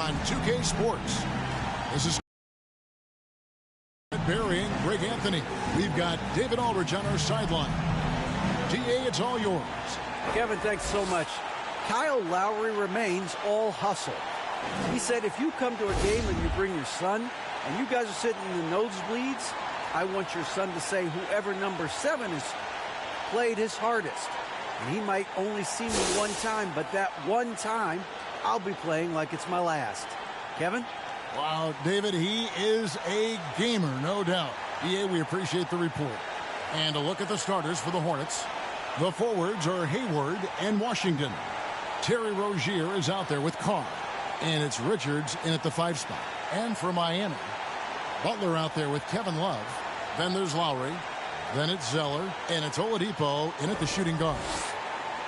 on 2K Sports. This is Barry and Greg Anthony. We've got David Aldridge on our sideline. DA, it's all yours. Kevin, thanks so much. Kyle Lowry remains all hustle. He said if you come to a game and you bring your son and you guys are sitting in the nosebleeds, I want your son to say whoever number 7 has played his hardest. And he might only see me one time, but that one time I'll be playing like it's my last. Kevin? Wow, David, he is a gamer, no doubt. EA, we appreciate the report. And a look at the starters for the Hornets. The forwards are Hayward and Washington. Terry Rozier is out there with Carr. And it's Richards in at the 5 spot. And for Miami, Butler out there with Kevin Love. Then there's Lowry. Then it's Zeller. And it's Oladipo in at the shooting guard.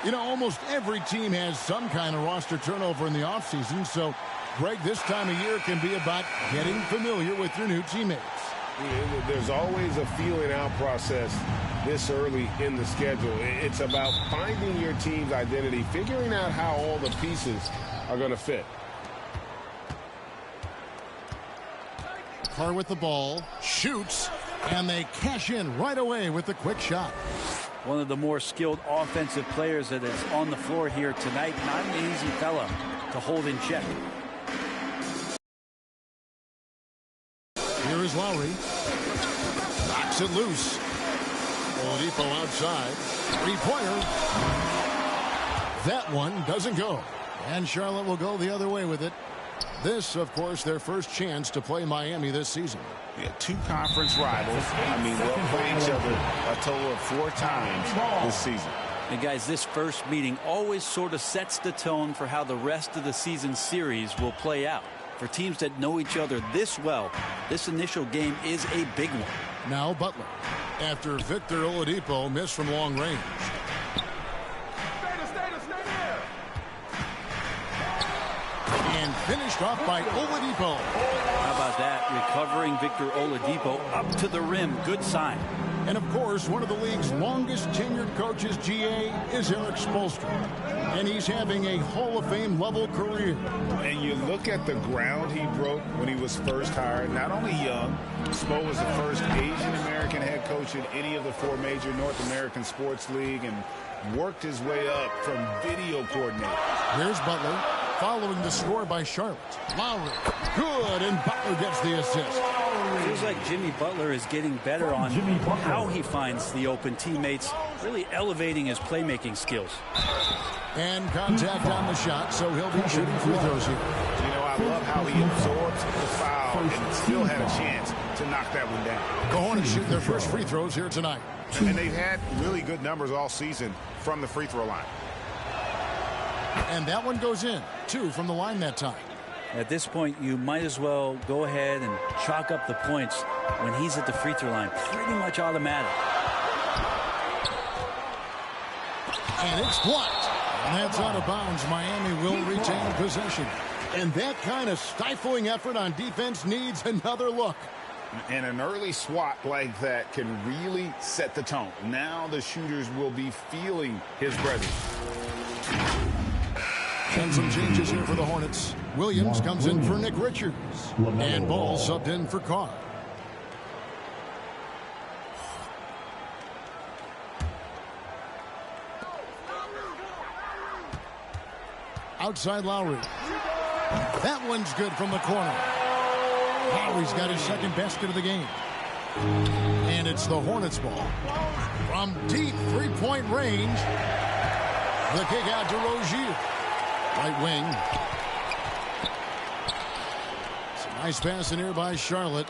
You know, almost every team has some kind of roster turnover in the offseason, so Greg, this time of year can be about getting familiar with your new teammates. There's always a feeling out process this early in the schedule. It's about finding your team's identity, figuring out how all the pieces are going to fit. Carr with the ball, shoots, and they cash in right away with the quick shot. One of the more skilled offensive players that is on the floor here tonight. Not an easy fella to hold in check. Here is Lowry. Knocks it loose. Oladipo outside. Three-pointer. That one doesn't go. And Charlotte will go the other way with it. This, of course, their first chance to play Miami this season. Yeah, 2 conference rivals. I mean, they'll play each other a total of 4 times this season. And guys, this first meeting always sort of sets the tone for how the rest of the season series will play out. For teams that know each other this well, this initial game is a big one. Now Butler. After Victor Oladipo missed from long range. And finished off by Oladipo. How about that? Recovering Victor Oladipo up to the rim. Good sign. And, of course, one of the league's longest tenured coaches, GA, is Eric Spoelstra. And he's having a Hall of Fame level career. And you look at the ground he broke when he was first hired. Not only young, Spo was the first Asian-American head coach in any of the 4 major North American sports league and worked his way up from video coordinator. Here's Butler following the score by Charlotte. Lowry, good, and Butler gets the assist. Feels like Jimmy Butler is getting better on how he finds the open teammates, really elevating his playmaking skills. And contact on the shot, so he'll be shooting free throws here. You know, I love how he absorbs the foul and still had a chance to knock that one down. Go on and shoot their first free throws here tonight. And they've had really good numbers all season from the free throw line. And that one goes in. 2 from the line that time. At this point, you might as well go ahead and chalk up the points when he's at the free throw line. Pretty much automatic. And it's blocked. And that's out of bounds. Miami will retain possession. And that kind of stifling effort on defense needs another look. And an early swat like that can really set the tone. Now the shooters will be feeling his presence. And some changes here for the Hornets. Williams comes in for Nick Richards. And Ball subbed in for Carr. Outside Lowry. That one's good from the corner. Lowry's got his second basket of the game. And it's the Hornets ball. From deep three-point range. The kick out to Rozier. Right wing. Some nice pass in here by Charlotte.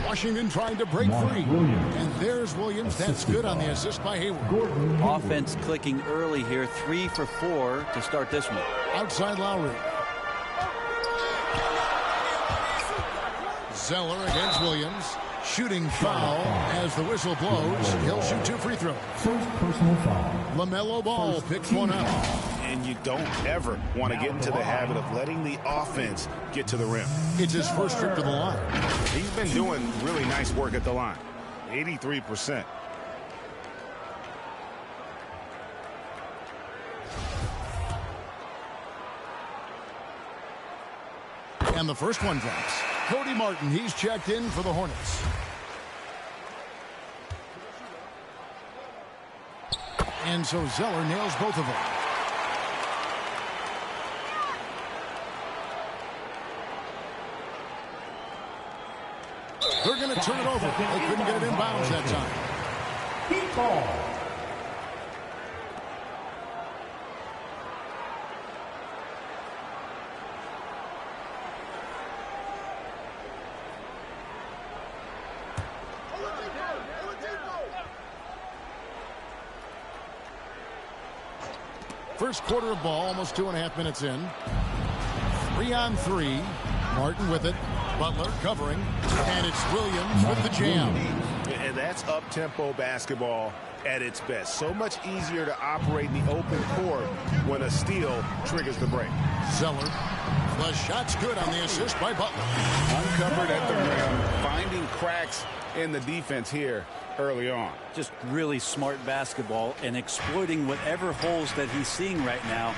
Washington trying to break free. And there's Williams. That's good on the assist by Hayward. Offense clicking early here. 3 for 4 to start this one. Outside Lowry. Zeller against Williams. Shooting foul as the whistle blows. He'll shoot 2 free throws. First personal foul. LaMelo Ball picks one up. And you don't ever want to get into the habit of letting the offense get to the rim. It's his first trip to the line. He's been doing really nice work at the line. 83%. And the first one drops. Cody Martin, he's checked in for the Hornets. And so Zeller nails both of them. They're going to turn it over. They couldn't get it in bounds that time. Heat ball. First quarter of ball, almost 2.5 minutes in. 3-on-3. Martin with it. Butler covering. And it's Williams with the jam. And that's up-tempo basketball at its best. So much easier to operate in the open court when a steal triggers the break. Zeller. The shot's good on the assist by Butler. Uncovered at the rim, finding cracks in the defense here early on. Just really smart basketball and exploiting whatever holes that he's seeing right now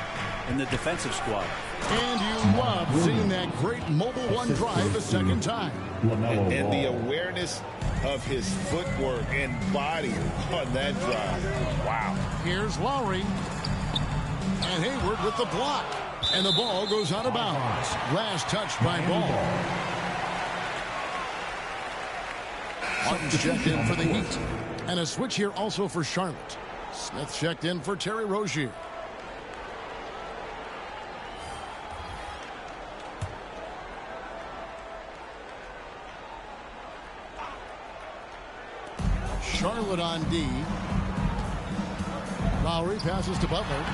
in the defensive squad. And you love seeing that great mobile one drive a second time. And the awareness of his footwork and body on that drive. Wow. Here's Lowry. And Hayward with the block. And the ball goes out of bounds. Last touch by Ball. Martin's checked in for the Heat. And a switch here also for Charlotte. Smith checked in for Terry Rozier. Charlotte on D. Lowry passes to Butler.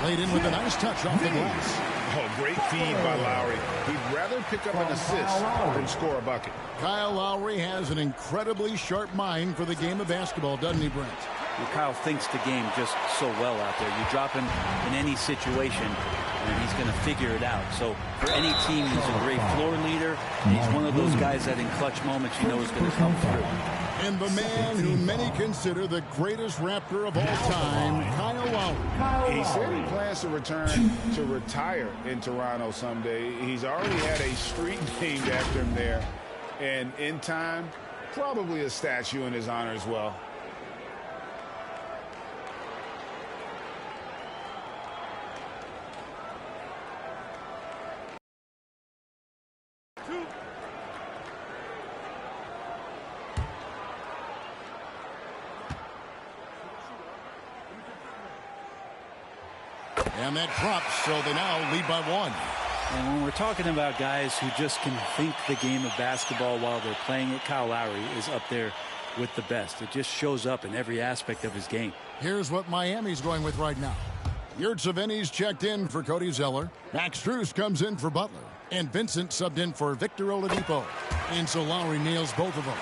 Laid in with a nice touch off the glass. Oh, great feed by Lowry. He'd rather pick up an assist than score a bucket. Kyle Lowry has an incredibly sharp mind for the game of basketball, doesn't he, Brent? Well, Kyle thinks the game just so well out there. You drop him in any situation, and he's going to figure it out. So for any team, he's a great floor leader. He's one of those guys that in clutch moments you know is going to come through. And the man who many consider the greatest Raptor of all time, Kyle Lowry. He said he plans to return to retire in Toronto someday. He's already had a street named after him there. And in time, probably a statue in his honor as well. And that drops, so they now lead by 1. And when we're talking about guys who just can think the game of basketball while they're playing it, Kyle Lowry is up there with the best. It just shows up in every aspect of his game. Here's what Miami's going with right now. Yurtseven's checked in for Cody Zeller. Max Strus comes in for Butler. And Vincent subbed in for Victor Oladipo. And so Lowry nails both of them.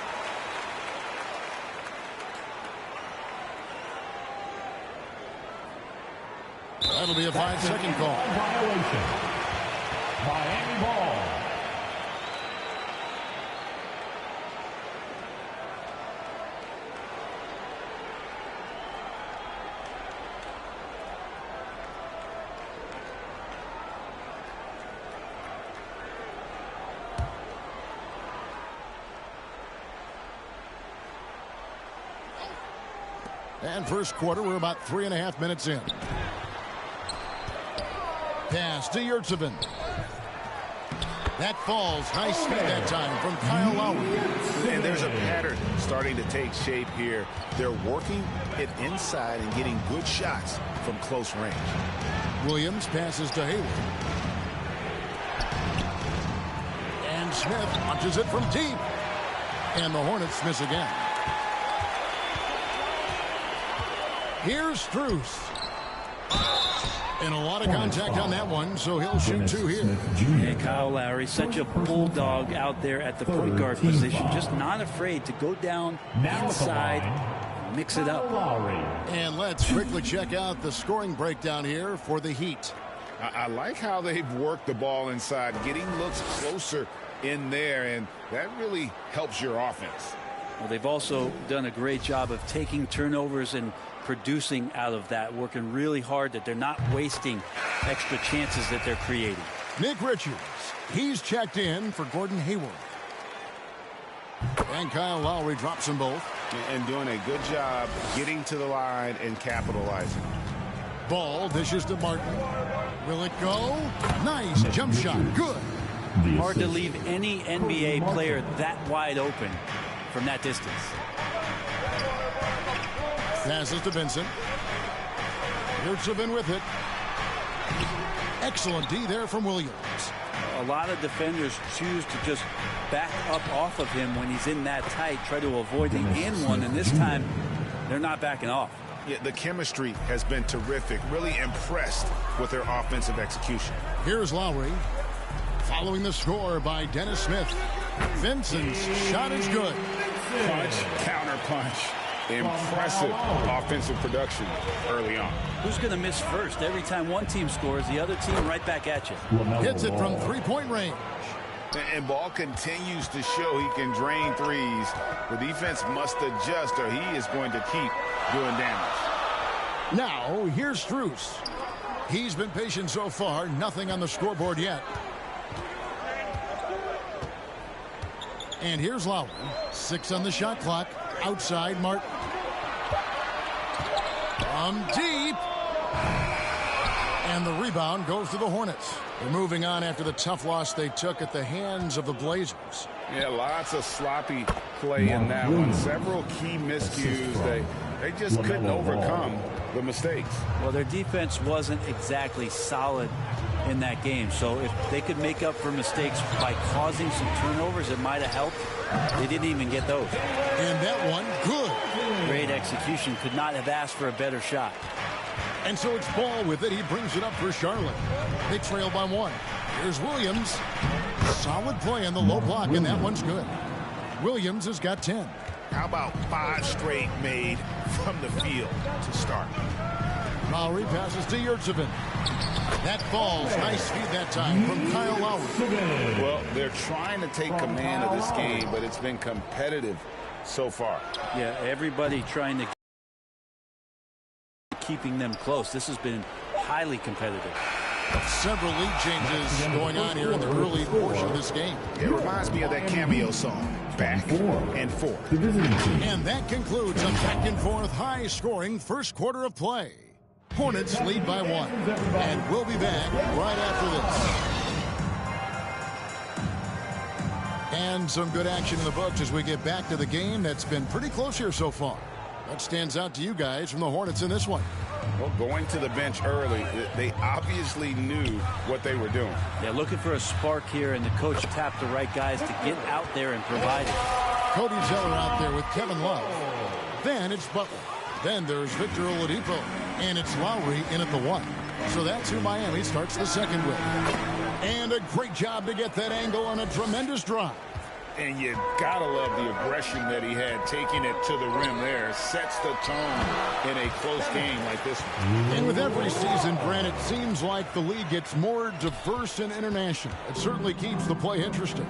That'll be a 5-second call. Violation. Miami ball. And first quarter, we're about 3.5 minutes in. Pass to Yurtseven. That falls. Nice speed that time from Kyle Lowry. And there's a pattern starting to take shape here. They're working it inside and getting good shots from close range. Williams passes to Hayward. And Smith launches it from deep. And the Hornets miss again. Here's Strus. And a lot of contact on that one, so he'll shoot 2 here. And Kyle Lowry, such a bulldog out there at the point guard position, just not afraid to go down inside, mix it up. And let's quickly check out the scoring breakdown here for the Heat. I like how they've worked the ball inside, getting looks closer in there, and that really helps your offense. Well, they've also done a great job of taking turnovers and producing out of that, working really hard that they're not wasting extra chances that they're creating. Nick Richards, he's checked in for Gordon Hayward. And Kyle Lowry drops them both. And doing a good job getting to the line and capitalizing. Ball dishes to Martin. Will it go? Nice jump shot. Good. Hard to leave any NBA player that wide open from that distance. Passes to Vincent. Yurtsevin with it. Excellent D there from Williams. A lot of defenders choose to just back up off of him when he's in that tight, try to avoid the and one, and this time they're not backing off. Yeah, the chemistry has been terrific. Really impressed with their offensive execution. Here's Lowry. Following the score by Dennis Smith. Vincent's shot is good. Punch, counter punch. Impressive offensive production early on. Who's going to miss first? Every time one team scores, the other team right back at you. Hits it from three-point range. And Ball continues to show he can drain threes. The defense must adjust or he is going to keep doing damage. Now, here's Strus. He's been patient so far. Nothing on the scoreboard yet. And here's Lowry. 6 on the shot clock. Outside Martin. From deep. And the rebound goes to the Hornets. They're moving on after the tough loss they took at the hands of the Blazers. Yeah, lots of sloppy play in that one. Several key miscues. They just couldn't overcome the mistakes. Well, their defense wasn't exactly solid in that game. So if they could make up for mistakes by causing some turnovers, it might have helped. They didn't even get those. And that one, good. Great execution. Could not have asked for a better shot. And so it's Ball with it. He brings it up for Charlotte. They trail by 1. Here's Williams. Solid play on the low block, and that one's good. Williams has got 10. How about 5 straight made from the field to start? Lowry passes to Yurtsevin. That falls. Nice feed that time from Kyle Lowry. Well, they're trying to take command of this game, but it's been competitive so far. Yeah, everybody trying to keeping them close. This has been highly competitive. Several lead changes going on here in the early portion of this game. It reminds me of that cameo song, Back and Forth. And that concludes a back-and-forth high-scoring first quarter of play. Hornets lead by 1. And we'll be back right after this. And some good action in the books as we get back to the game that's been pretty close here so far. What stands out to you guys from the Hornets in this one? Well, going to the bench early, they obviously knew what they were doing. Yeah, looking for a spark here, and the coach tapped the right guys to get out there and provide it. Cody Zeller out there with Kevin Love. Then it's Butler. Then there's Victor Oladipo. And it's Lowry in at the 1. So that's who Miami starts the second with. And a great job to get that angle on a tremendous drive. And you gotta love the aggression that he had, taking it to the rim there. Sets the tone in a close game like this one. And with every season, Grant, it seems like the league gets more diverse and international. It certainly keeps the play interesting.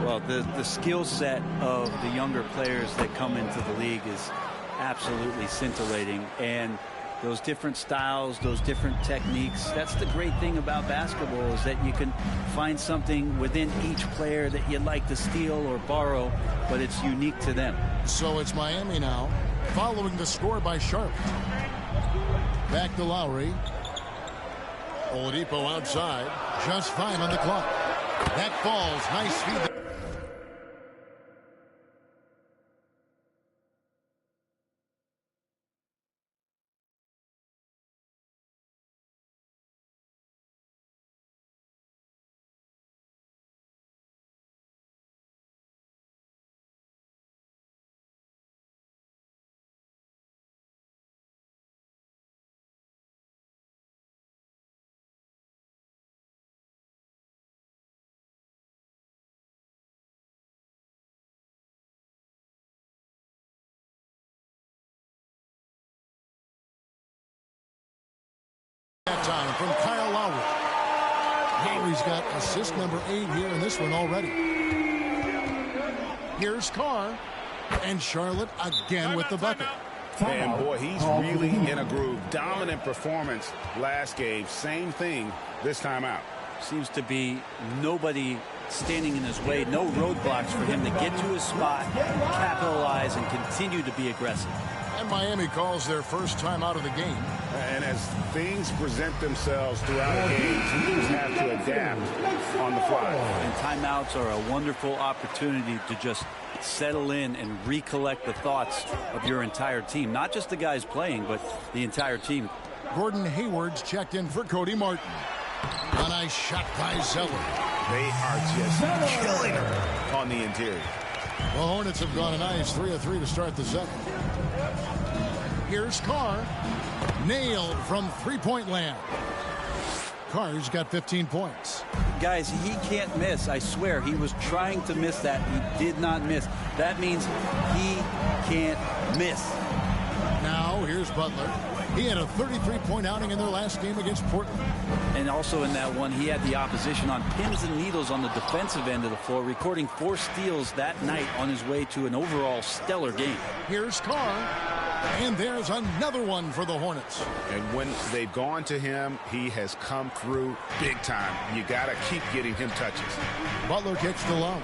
Well, the skill set of the younger players that come into the league is absolutely scintillating. And those different styles, those different techniques. That's the great thing about basketball, is that you can find something within each player that you'd like to steal or borrow, but it's unique to them. So it's Miami now, following the score by Charlotte. Back to Lowry. Oladipo outside. Just 5 on the clock. That falls. Nice feed. That time from Kyle Lowry. Lowry's got assist number 8 here in this one already. Here's Carr. And Charlotte again with the bucket. And boy, he's really in a groove. Dominant performance last game. Same thing this time out. Seems to be nobody standing in his way, no roadblocks for him to get to his spot, capitalize, and continue to be aggressive. And Miami calls their first time out of the game. And as things present themselves throughout games, teams have to adapt on the fly. And timeouts are a wonderful opportunity to just settle in and recollect the thoughts of your entire team. Not just the guys playing, but the entire team. Gordon Hayward's checked in for Cody Martin. A nice shot by Zeller. They are just killing her on the interior. The Hornets have gone a nice 3 of 3 to start the second. Here's Carr. Nailed from three-point land. Carr's got 15 points. Guys, he can't miss. I swear, he was trying to miss that. He did not miss. That means he can't miss. Now, here's Butler. He had a 33-point outing in their last game against Portland. And also in that one, he had the opposition on pins and needles on the defensive end of the floor, recording 4 steals that night on his way to an overall stellar game. Here's Carr. And there's another one for the Hornets. And when they've gone to him, he has come through big time. You got to keep getting him touches. Butler kicks to low.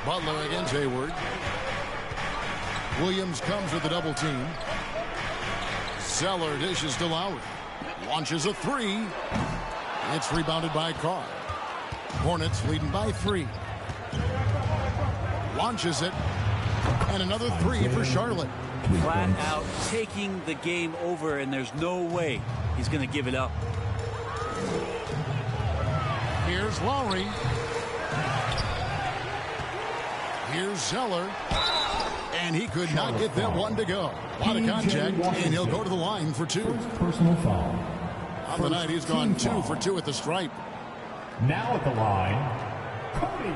Butler against Hayward. Williams comes with a double team. Zeller dishes to Lowry. Launches a 3. It's rebounded by Carr. Hornets leading by 3. Launches it. And another 3 for Charlotte. Flat out taking the game over, and there's no way he's going to give it up. Here's Lowry. Here's Zeller. And he could not get that one to go. A lot of contact, and he'll go to the line for 2. Personal foul. On the night, he's gone 2 for 2 at the stripe. Now at the line, Cody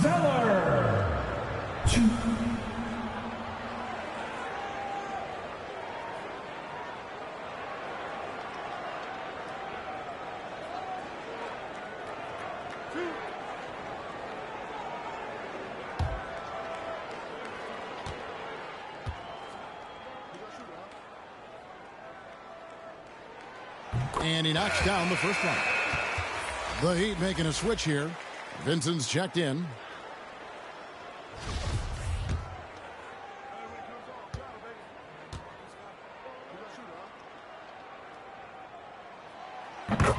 Zeller. 2. And he knocks down the first one. The Heat making a switch here. Vincent's checked in.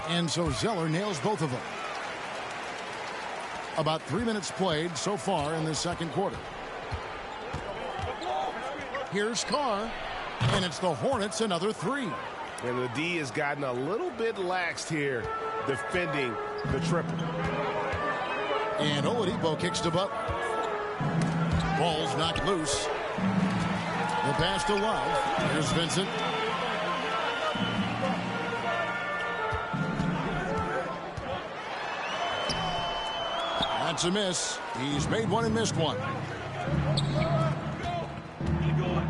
And so Zeller nails both of them. About 3 minutes played so far in the second quarter. Here's Carr. And it's the Hornets another 3. And the D has gotten a little bit laxed here defending the triple. And Oladipo kicks to Butler. Ball's knocked loose. The pass to Love. Here's Vincent. That's a miss. He's made one and missed one.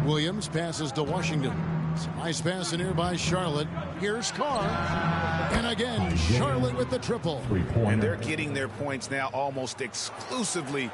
Williams passes to Washington. Nice pass in here by Charlotte. Here's Carr. And again, Charlotte with the triple. And they're getting their points now almost exclusively.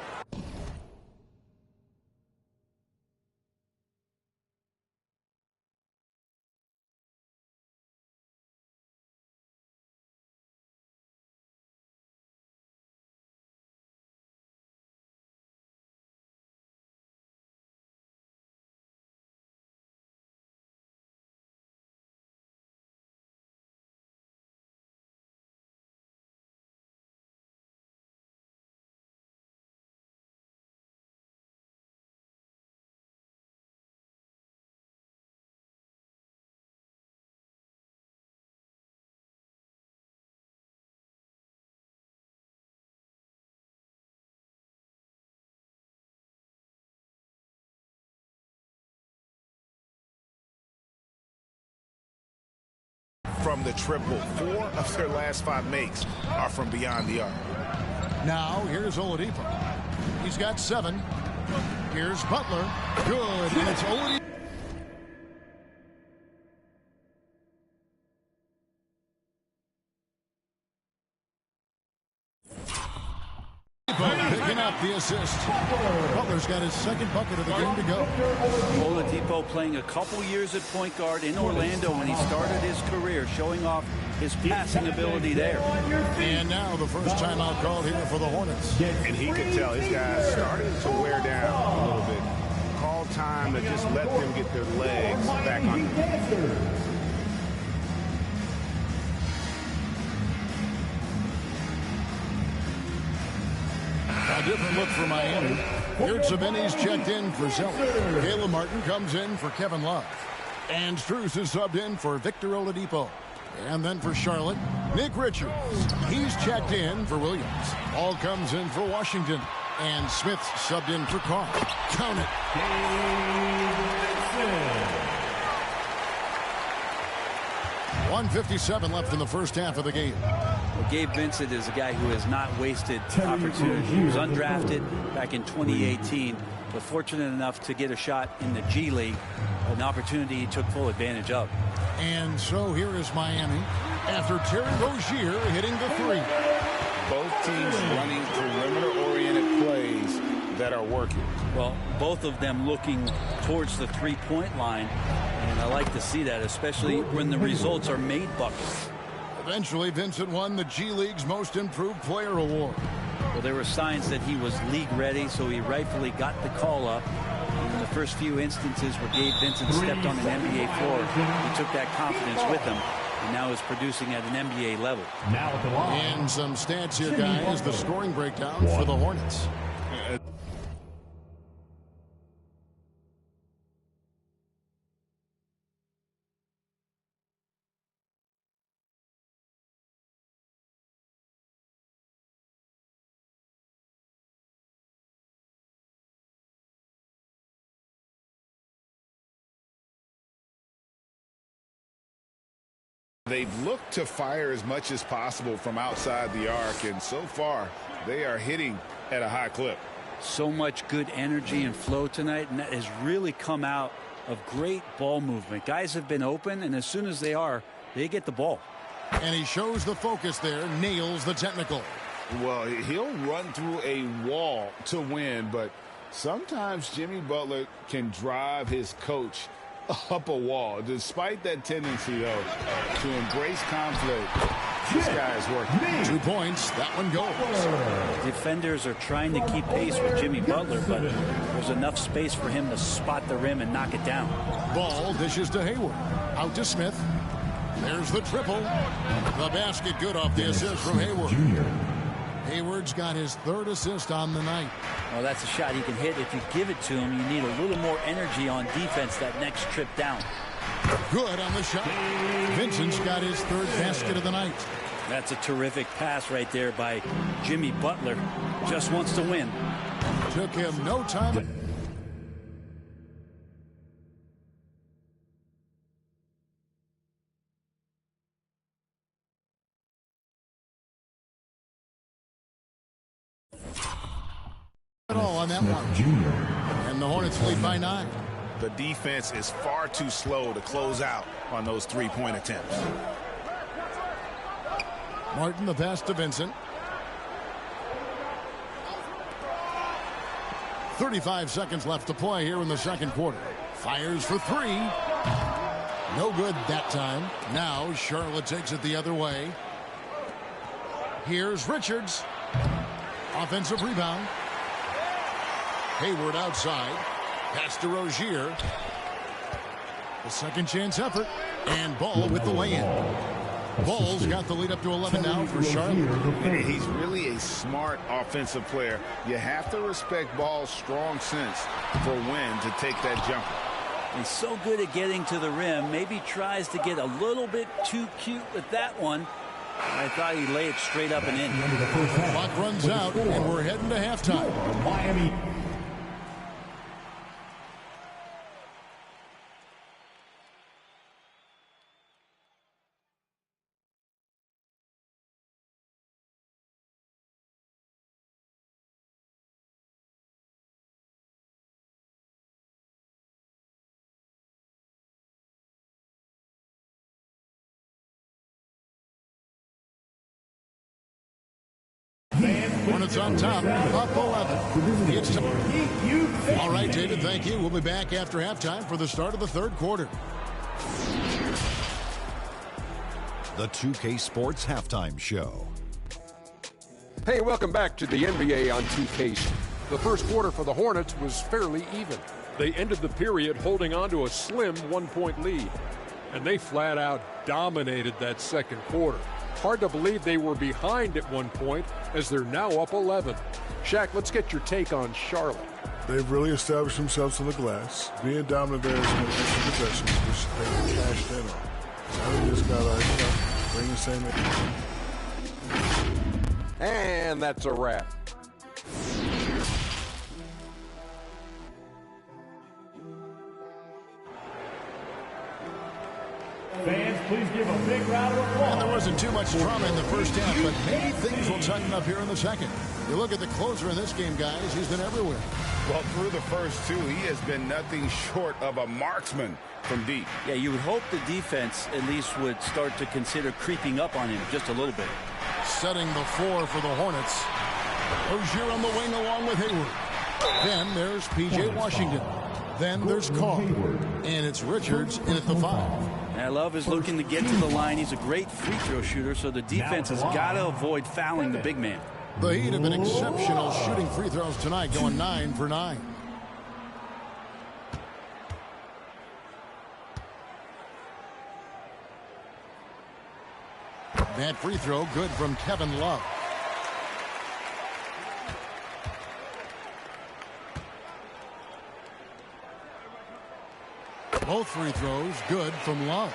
From the triple. 4 of their last 5 makes are from beyond the arc. Now, here's Oladipo. He's got 7. Here's Butler. Good, and it's Oladipo. Picking up up the assist. Butler's got his second bucket of the game to go. Oladipo playing a couple years at point guard in Orlando when he started his career, showing off his passing ability there. And now the first timeout called here for the Hornets. And he could tell his guys starting to wear down a little bit. Call time to just let them get their legs back on. A different look for Miami. Yurtseven's checked in for Zeller. Caleb Martin comes in for Kevin Love. And Strus is subbed in for Victor Oladipo. And then for Charlotte, Nick Richards. He's checked in for Williams. Ball comes in for Washington. And Smith's subbed in for Carr. Count it. 1:57 left in the first half of the game. Well, Gabe Vincent is a guy who has not wasted opportunity. He was undrafted back in 2018, but fortunate enough to get a shot in the G League, an opportunity he took full advantage of. And so here is Miami after Terry Rozier hitting the three. Both teams running perimeter-oriented plays that are working. Well, both of them looking towards the three-point line, and I like to see that, especially when the results are made buckets. Eventually, Vincent won the G League's Most Improved Player Award. Well, there were signs that he was league-ready, so he rightfully got the call-up. In the first few instances where Gabe Vincent stepped on an NBA floor, he took that confidence with him, and now is producing at an NBA level. Now at the line. And some stats here, guys. The scoring breakdown for the Hornets. They've looked to fire as much as possible from outside the arc, and so far they are hitting at a high clip. So much good energy and flow tonight, and that has really come out of great ball movement. Guys have been open, and as soon as they get the ball. And he shows the focus there, nails the technical. Well, he'll run through a wall to win, but sometimes Jimmy Butler can drive his coach up a wall. Despite that tendency, though, to embrace conflict, this guy is working. 2 points. That one goes. Defenders are trying to keep pace with Jimmy Butler, but there's enough space for him to spot the rim and knock it down. Ball dishes to Hayward. Out to Smith. There's the triple. The basket good off the assist from Hayward. Hayward's got his third assist on the night. Well, that's a shot he can hit. If you give it to him, you need a little more energy on defense that next trip down. Good on the shot. Vincent's got his third basket of the night. That's a terrific pass right there by Jimmy Butler. Just wants to win. Took him no time. At all on that one. And the Hornets lead by 9. The defense is far too slow to close out on those three-point attempts. Martin, the pass to Vincent. 35 seconds left to play here in the second quarter. Fires for three. No good that time. Now Charlotte takes it the other way. Here's Richards. Offensive rebound. Hayward outside. Pass to Rozier. The second chance effort. And Ball with the lay-in. Ball's got the lead up to 11 now for Charlotte. And he's really a smart offensive player. You have to respect Ball's strong sense for when to take that jumper. He's so good at getting to the rim. Maybe tries to get a little bit too cute with that one. I thought he'd lay it straight up and in. Clock runs out, and we're heading to halftime. Miami. Hornets on top, up 11. It's time. All right, David, thank you. We'll be back after halftime for the start of the third quarter. The 2K Sports Halftime Show. Hey, welcome back to the NBA on 2K. The first quarter for the Hornets was fairly even. They ended the period holding on to a slim 1-point lead, and they flat out dominated that second quarter. Hard to believe they were behind at one point as they're now up 11. Shaq, let's get your take on Charlotte. They've really established themselves to the glass, being dominant there in some extra possessions, which they cashed in on. Now they just got to bring the same in. And that's a wrap. Fans, please give a big round of applause. And there wasn't too much drama in the first half, but maybe things will tighten up here in the second. You look at the closer in this game, guys, he's been everywhere. Well, through the first two, he has been nothing short of a marksman from deep. Yeah, you would hope the defense at least would start to consider creeping up on him just a little bit. Setting the floor for the Hornets. Rozier on the wing along with Hayward. Then there's P.J. Washington. Then there's Carr. And it's Richards in at the 5. And Love is looking to get to the line. He's a great free throw shooter, so the defense has got to avoid fouling the big man. The Heat have been exceptional shooting free throws tonight, going 9 for 9. That free throw good from Kevin Love. Both free throws good from Love.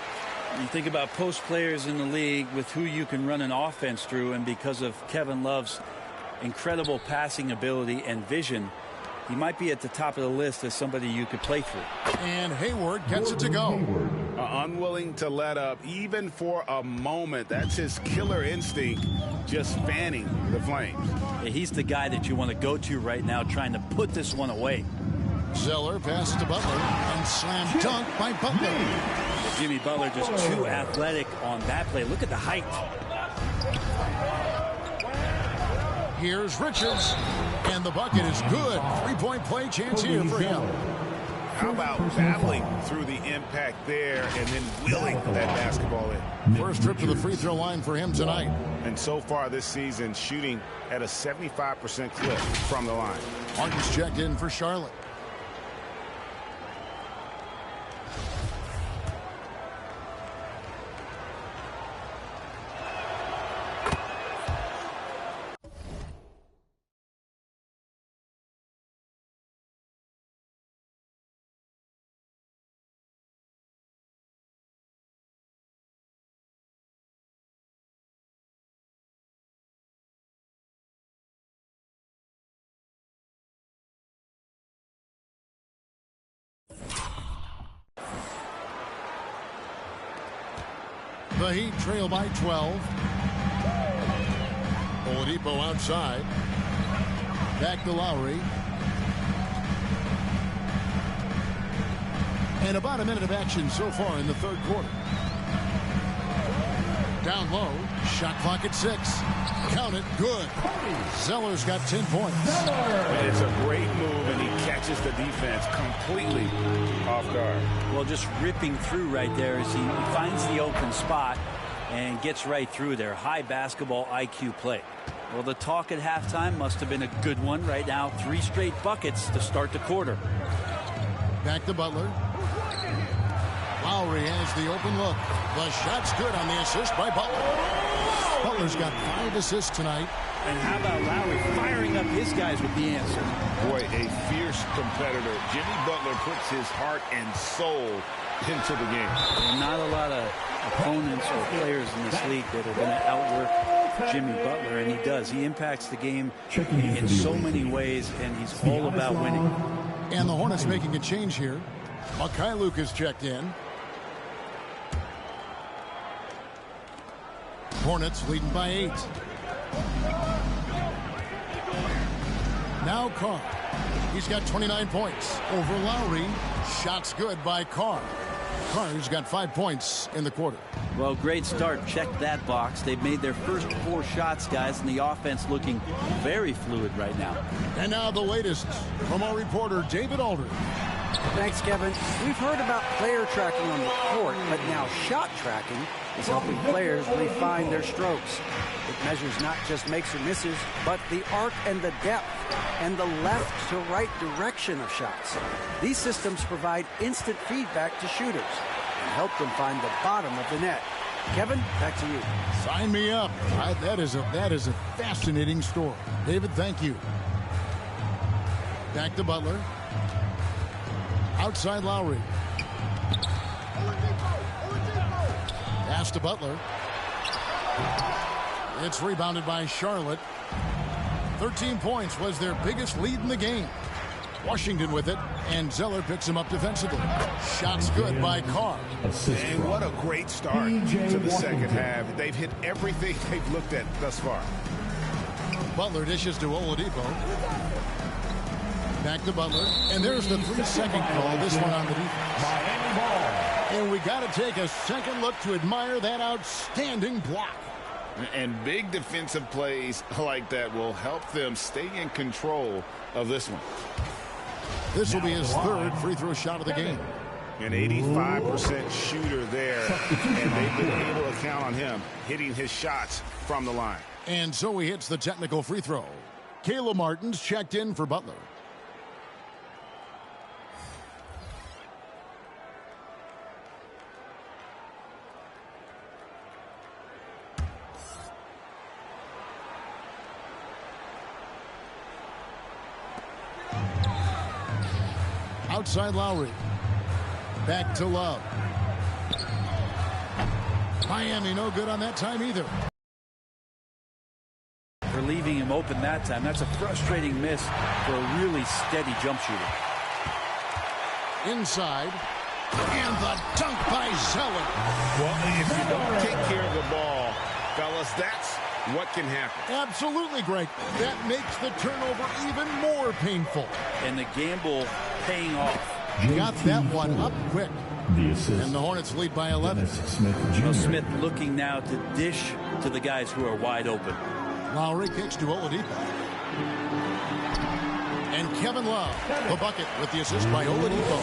You think about post players in the league with who you can run an offense through, and because of Kevin Love's incredible passing ability and vision, he might be at the top of the list as somebody you could play through. And Hayward gets it to go. Unwilling to let up even for a moment. That's his killer instinct, just fanning the flames. Yeah, he's the guy that you want to go to right now, trying to put this one away. Zeller passes to Butler and slam dunk by Butler. Jimmy Butler just too athletic on that play. Look at the height. Here's Richards, and the bucket is good. 3-point play chance here for him. How about battling through the impact there and then wheeling that basketball in? First trip to the free throw line for him tonight. And so far this season, shooting at a 75% clip from the line. Martin's checked in for Charlotte. The Heat trail by 12. Oladipo outside. Back to Lowry. And about a minute of action so far in the third quarter. Down low. Shot clock at 6. Count it. Good. Zeller's got 10 points. It's a great move, and he catches the defense completely off guard. Well, just ripping through right there as he finds the open spot and gets right through there. High basketball IQ play. Well, the talk at halftime must have been a good one. Right now, 3 straight buckets to start the quarter. Back to Butler. Lowry has the open look. The shot's good on the assist by Butler. Butler's got 5 assists tonight. And how about Lowry firing up his guys with the answer? Boy, a fierce competitor. Jimmy Butler puts his heart and soul into the game. And not a lot of opponents or players in this league that are going to outwork Jimmy Butler, and he does. He impacts the game in so many ways, and he's all about winning. And the Hornets making a change here. Mikhailuk is checked in. Hornets leading by 8. Now Carr. He's got 29 points over Lowry. Shots good by Carr. Carr's got 5 points in the quarter. Well, great start. Check that box. They've made their first 4 shots, guys, and the offense looking very fluid right now. And now the latest from our reporter, David Aldridge. Thanks, Kevin. We've heard about player tracking on the court, but now shot tracking is helping players refine their strokes. It measures not just makes or misses, but the arc and the depth and the left to right direction of shots. These systems provide instant feedback to shooters and help them find the bottom of the net. Kevin, back to you. Sign me up. That is a fascinating story. David, thank you. Back to Butler. Outside Lowry. Pass to Butler. It's rebounded by Charlotte. 13 points was their biggest lead in the game. Washington with it, and Zeller picks him up defensively. Shots good by Carr. And what a great start to the second half. They've hit everything they've looked at thus far. Butler dishes to Oladipo. Back to Butler, and there's the 3-second call. This one on the defense. And we got to take a second look to admire that outstanding block. And big defensive plays like that will help them stay in control of this one. This will be his 3rd free throw shot of the game. An 85% shooter there, and they've been able to count on him hitting his shots from the line. And so he hits the technical free throw. Kayla Martin's checked in for Butler. Outside Lowry. Back to Love. Miami no good on that time either. For leaving him open that time. That's a frustrating miss for a really steady jump shooter. Inside. And the dunk by Zeller. Well, if you don't take care of the ball, fellas, that's what can happen. Absolutely, Greg. That makes the turnover even more painful. And the gamble paying off. Got that one up quick. And the Hornets lead by 11. Smith looking now to dish to the guys who are wide open. Lowry kicks to Oladipo. And Kevin Love, the bucket with the assist by Oladipo.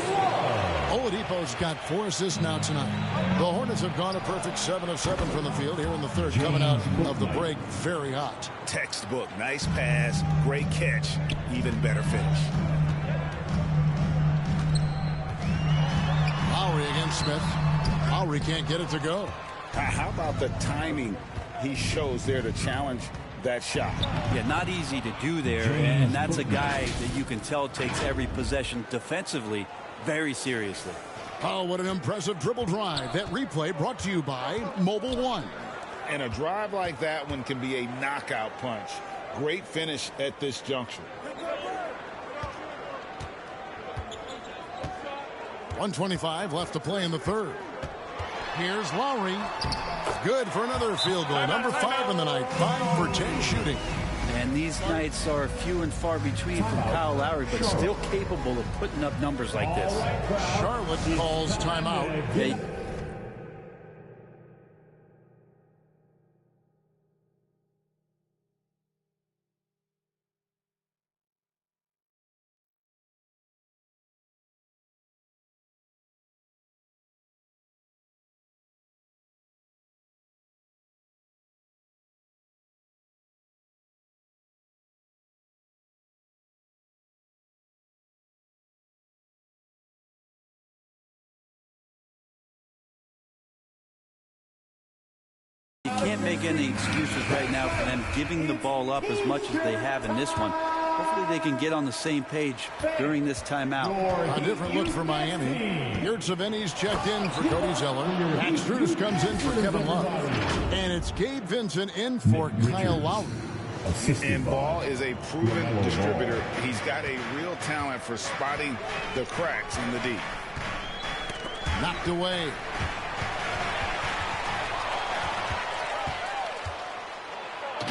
Oladipo's got 4 assists now tonight. The Hornets have gone a perfect 7 of 7 from the field here in the 3rd, coming out of the break very hot. Textbook, nice pass, great catch, even better finish. Lowry against Smith. Lowry can't get it to go. How about the timing he shows there to challenge that shot? Yeah, not easy to do there, and that's a guy that you can tell takes every possession defensively very seriously. Oh, what an impressive dribble drive. That replay brought to you by Mobile One. And a drive like that one can be a knockout punch. Great finish at this juncture. 1:25 left to play in the 3rd. Here's Lowry. Good for another field goal. Number 5 in the night. 5 for 10 shooting. And these nights are few and far between from Kyle Lowry, but still capable of putting up numbers like this. Charlotte calls timeout. You can't make any excuses right now for them giving the ball up as much as they have in this one. Hopefully they can get on the same page during this timeout. A different look for Miami. Yurtseveni's checked in for Cody Zeller. Max Strus comes in for Kevin Love. And it's Gabe Vincent in for Kyle Lowry. And Ball is a proven distributor. He's got a real talent for spotting the cracks in the D. Knocked away.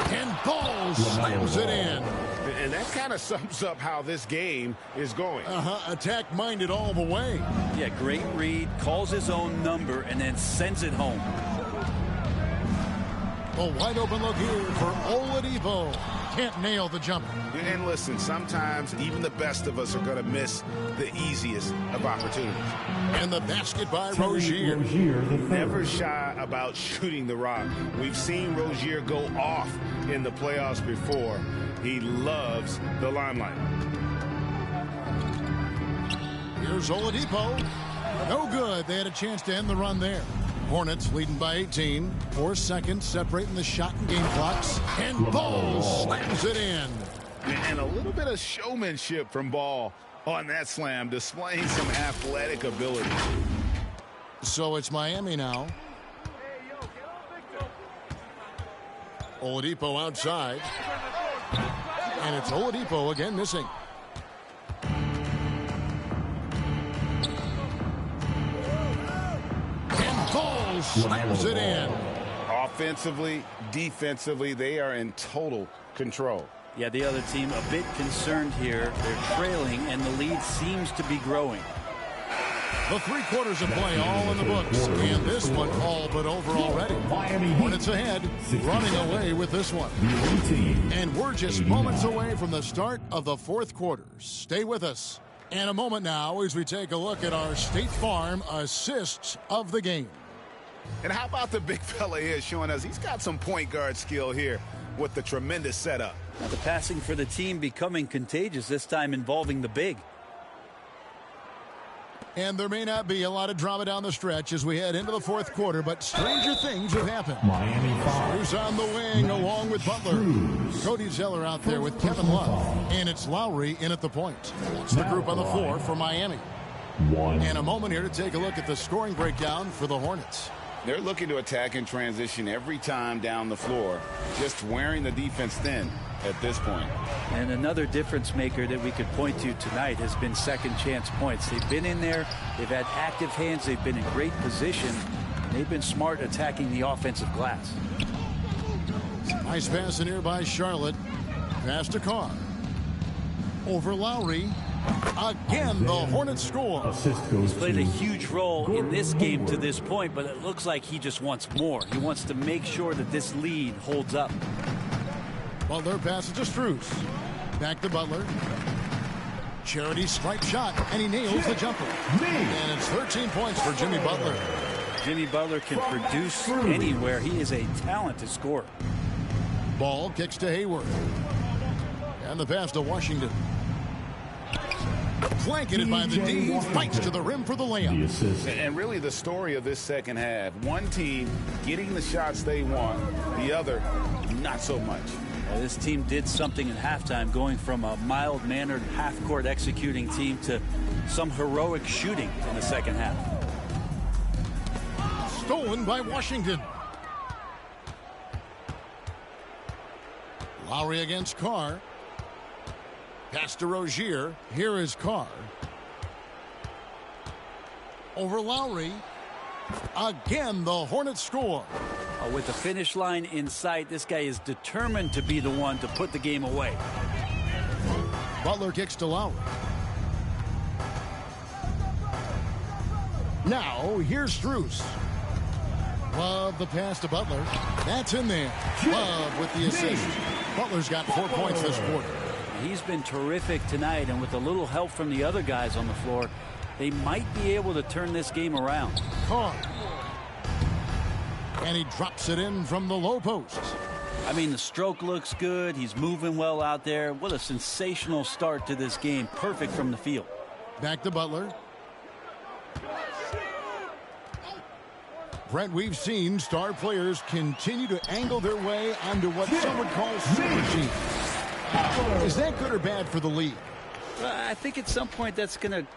And Ball slams it in. And that kind of sums up how this game is going. Attack-minded all the way. Yeah, great read, calls his own number, and then sends it home. A wide open look here for Oladipo. Can't nail the jumper. And listen, sometimes even the best of us are going to miss the easiest of opportunities. And the basket by Rozier. Never shy about shooting the rock. We've seen Rozier go off in the playoffs before. He loves the limelight. Here's Oladipo. No good. They had a chance to end the run there. Hornets leading by 18. 4 seconds separating the shot and game clocks. And Ball slams it in. And a little bit of showmanship from Ball on that slam, displaying some athletic ability. So it's Miami now. Oladipo outside. And it's Oladipo again missing. Ball slams it in. Offensively, defensively, they are in total control. Yeah, the other team a bit concerned here. They're trailing, and the lead seems to be growing. The 3 quarters of play all in the books, and this one all but over already. Hornets ahead, running away with this one. And we're just moments away from the start of the 4th quarter. Stay with us. And a moment now as we take a look at our State Farm assists of the game. And how about the big fella here showing us he's got some point guard skill here with the tremendous setup. Now the passing for the team becoming contagious, this time involving the big. And there may not be a lot of drama down the stretch as we head into the 4th quarter, but stranger things have happened. Miami Who's on the wing along with Butler. Cody Zeller out there with Kevin Love. And it's Lowry in at the point. It's the group on the floor for Miami. And a moment here to take a look at the scoring breakdown for the Hornets. They're looking to attack in transition every time down the floor, just wearing the defense thin at this point. And another difference maker that we could point to tonight has been second chance points. They've been in there, they've had active hands, they've been in great position, they've been smart attacking the offensive glass. Nice pass in here by Charlotte. Pass to Carr. Over Lowry. Again, the Hornets score. He's played a huge role in this game to this point, but it looks like he just wants more. He wants to make sure that this lead holds up. Butler passes to Strus. Back to Butler. Charity stripe shot, and he nails the jumper. And it's 13 points for Jimmy Butler. Jimmy Butler can produce anywhere. He is a talented scorer. Ball kicks to Hayward. And the pass to Washington. Blanketed by the D, fights to the rim for the layup. And really the story of this second half, one team getting the shots they want, the other not so much. This team did something in halftime, going from a mild-mannered half-court executing team to some heroic shooting in the second half. Stolen by Washington. Lowry against Carr. Pass to Rozier. Here is Carr. Over Lowry. Again, the Hornets score. With the finish line in sight, this guy is determined to be the one to put the game away. Butler kicks to Lowry. Now, here's Strus. Love the pass to Butler. That's in there. Love with the assist. Butler's got 4 points this quarter. He's been terrific tonight, and with a little help from the other guys on the floor, they might be able to turn this game around. Carr. And he drops it in from the low post. I mean, the stroke looks good. He's moving well out there. What a sensational start to this game. Perfect from the field. Back to Butler. Brent, we've seen star players continue to angle their way onto what some would call super teams. Is that good or bad for the league? I think at some point that's going to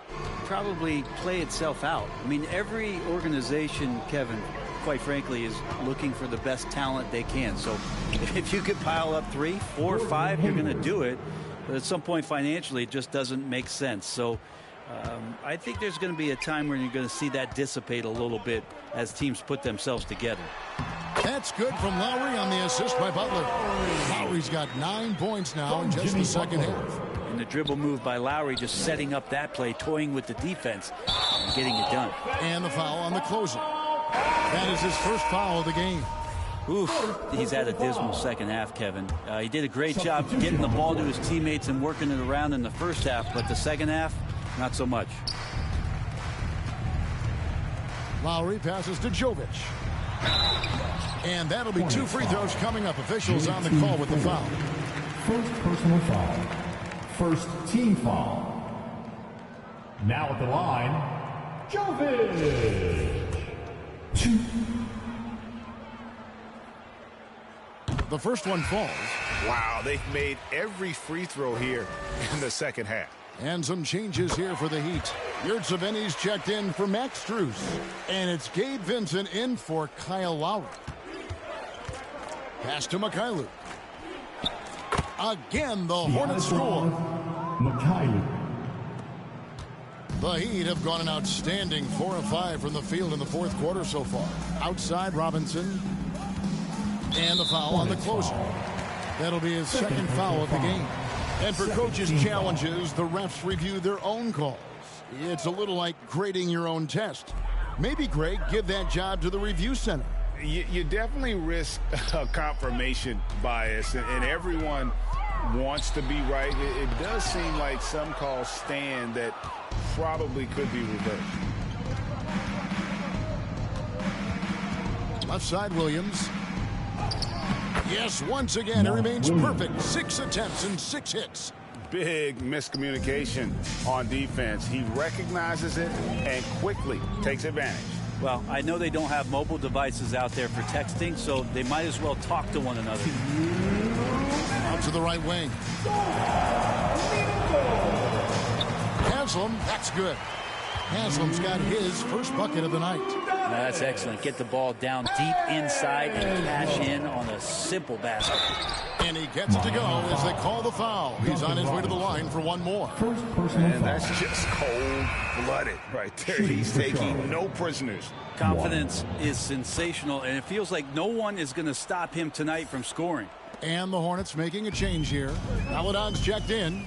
probably play itself out. I mean, every organization, Kevin, quite frankly, is looking for the best talent they can. So if you could pile up 3, 4, 5, you're going to do it. But at some point financially, it just doesn't make sense. So I think there's going to be a time where you're going to see that dissipate a little bit as teams put themselves together. That's good from Lowry on the assist by Butler. Lowry's got 9 points now in just the second half. And the dribble move by Lowry just setting up that play, toying with the defense and getting it done. And the foul on the closer. That is his first foul of the game. Oof, he's had a dismal second half, Kevin. He did a great job getting the ball to his teammates and working it around in the first half, but the second half, not so much. Lowry passes to Jovic. And that'll be 2 free throws coming up. Officials on the call with the foul. First personal foul. First team foul. Now at the line, Jovic. 2. The first one falls. Wow, they've made every free throw here in the second half. And some changes here for the Heat. Yurtseven's checked in for Max Strus. And it's Gabe Vincent in for Kyle Lowry. Pass to Mikhailuk. Again, the Hornets score. Mikhailuk. The Heat have gone an outstanding 4 of 5 from the field in the fourth quarter so far. Outside Robinson. And the foul on the closer. That'll be his second foul of the game. And for coaches' challenges, the refs review their own calls. It's a little like grading your own test. Maybe, Greg, give that job to the review center. You definitely risk a confirmation bias, and everyone wants to be right. It does seem like some calls stand that probably could be reversed. Left side, Williams. Yes, once again, it remains perfect. 6 attempts and 6 hits. Big miscommunication on defense. He recognizes it and quickly takes advantage. Well, I know they don't have mobile devices out there for texting, so they might as well talk to one another. Out to the right wing. Haslam, that's good. Haslam's got his first bucket of the night. That's excellent. Get the ball down deep inside and cash in on a simple basket. And he gets it to go as they call the foul. He's on his way to the line for one more. And that's just cold-blooded right there. He's taking no prisoners. Confidence is sensational, and it feels like no one is going to stop him tonight from scoring. And the Hornets making a change here. Paladon's checked in.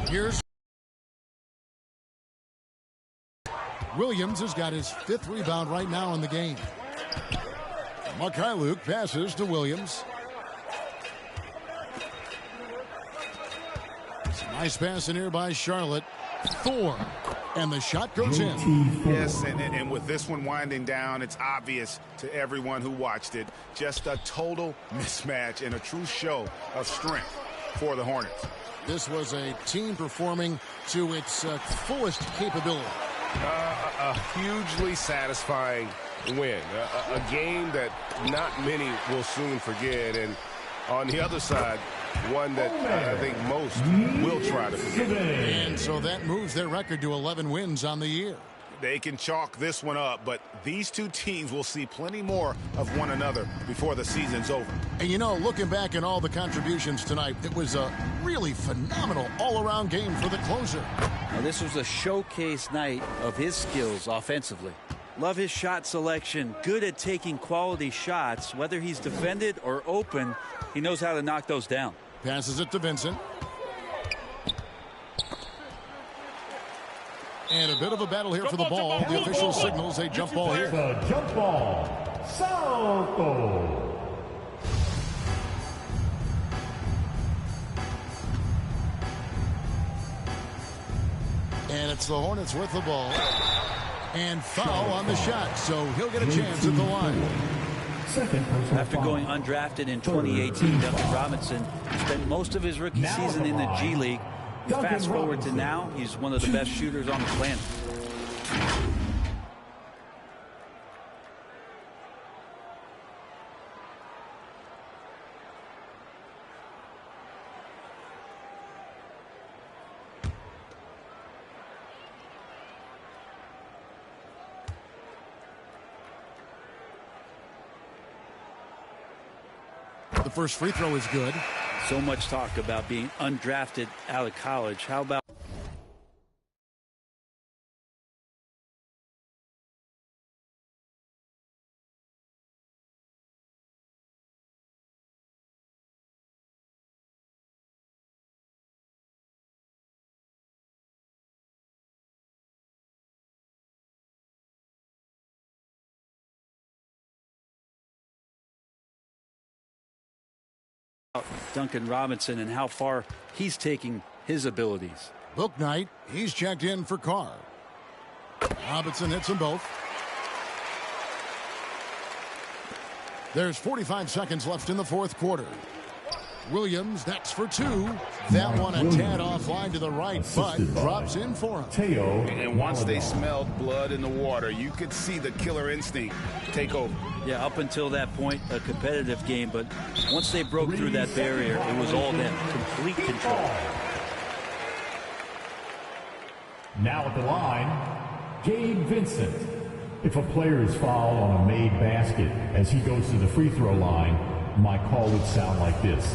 Here's Williams has got his 5th rebound right now in the game. Mikhailuk passes to Williams. Nice pass in here by Charlotte. Thor. And the shot goes in. Yes, and with this one winding down, it's obvious to everyone who watched it. Just a total mismatch and a true show of strength for the Hornets. This was a team performing to its fullest capability. A hugely satisfying win. A game that not many will soon forget. And on the other side, one that I think most will try to forget. And so that moves their record to 11 wins on the year. They can chalk this one up, but these two teams will see plenty more of one another before the season's over. And you know, looking back at all the contributions tonight, it was a really phenomenal all-around game for the closer. Now, this was a showcase night of his skills offensively. Love his shot selection, good at taking quality shots. Whether he's defended or open, he knows how to knock those down. Passes it to Vincent. And a bit of a battle here for the ball. The official signals a jump ball here. The jump ball. Salto. And it's the Hornets with the ball. And foul on the shot, so he'll get a chance at the line. After going undrafted in 2018, Duncan Robinson spent most of his rookie season in the G League. Fast forward to now, he's one of the best shooters on the planet. The first free throw is good. So much talk about being undrafted out of college. How about Duncan Robinson and how far he's taking his abilities. Book night, he's checked in for Carr. Robinson hits them both. There's 45 seconds left in the fourth quarter. Williams next for two. That one a tad offline to the right, but drops in for him. And once they smelled blood in the water, you could see the killer instinct take over. Yeah, up until that point, a competitive game, but once they broke through that barrier, it was all them. Complete control. Now at the line, Gabe Vincent. If a player is fouled on a made basket as he goes to the free throw line, my call would sound like this.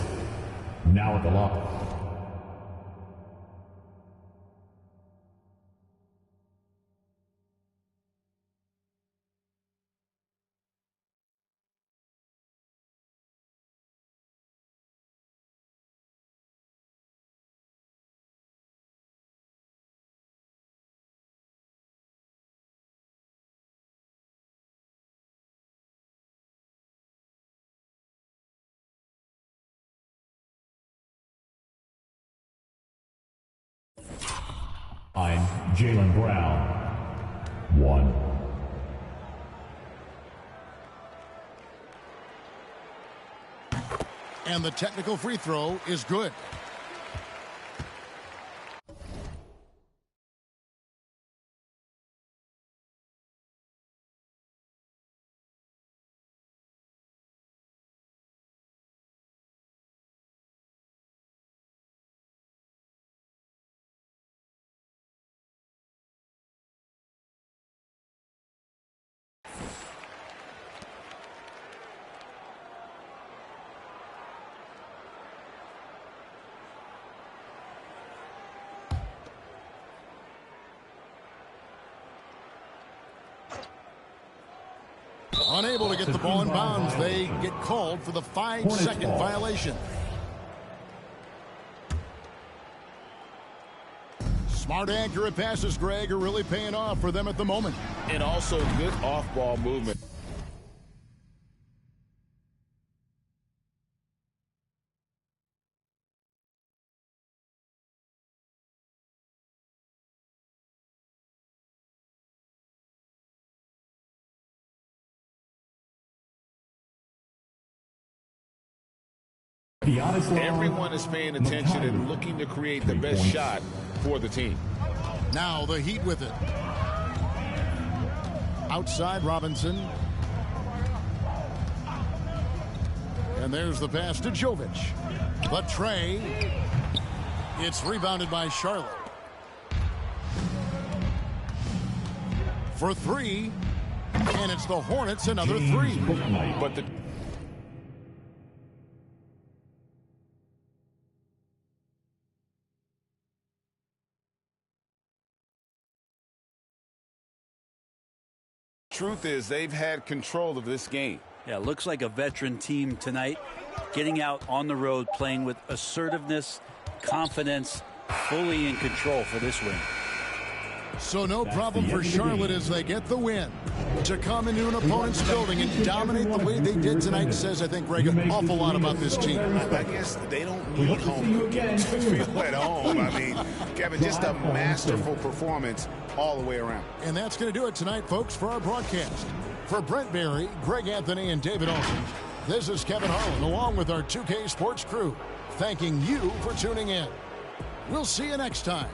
Now at the line. I'm Jaylen Brown. 1. And the technical free throw is good. Unable to get the ball in bounds. They get called for the 5-second violation. Smart, accurate passes, Greg, are really paying off for them at the moment. And also good off-ball movement. Everyone is paying attention and looking to create the best shot for the team. Now the Heat with it. Outside Robinson. And there's the pass to Jovic. The tray. It's rebounded by Charlotte. For three. And it's the Hornets, another three. But the truth is they've had control of this game. Yeah, looks like a veteran team tonight, getting out on the road, playing with assertiveness, confidence, fully in control for this win. So no problem for Charlotte as they get the win. To come into an opponent's building and dominate the way they did tonight says, I think, Greg, an awful lot about this team. I guess they don't need home cooking to feel at home. I mean, Kevin, just a masterful performance all the way around. And that's going to do it tonight, folks, for our broadcast. For Brent Barry, Greg Anthony, and David Olson, this is Kevin Harlan, along with our 2K Sports crew, thanking you for tuning in. We'll see you next time.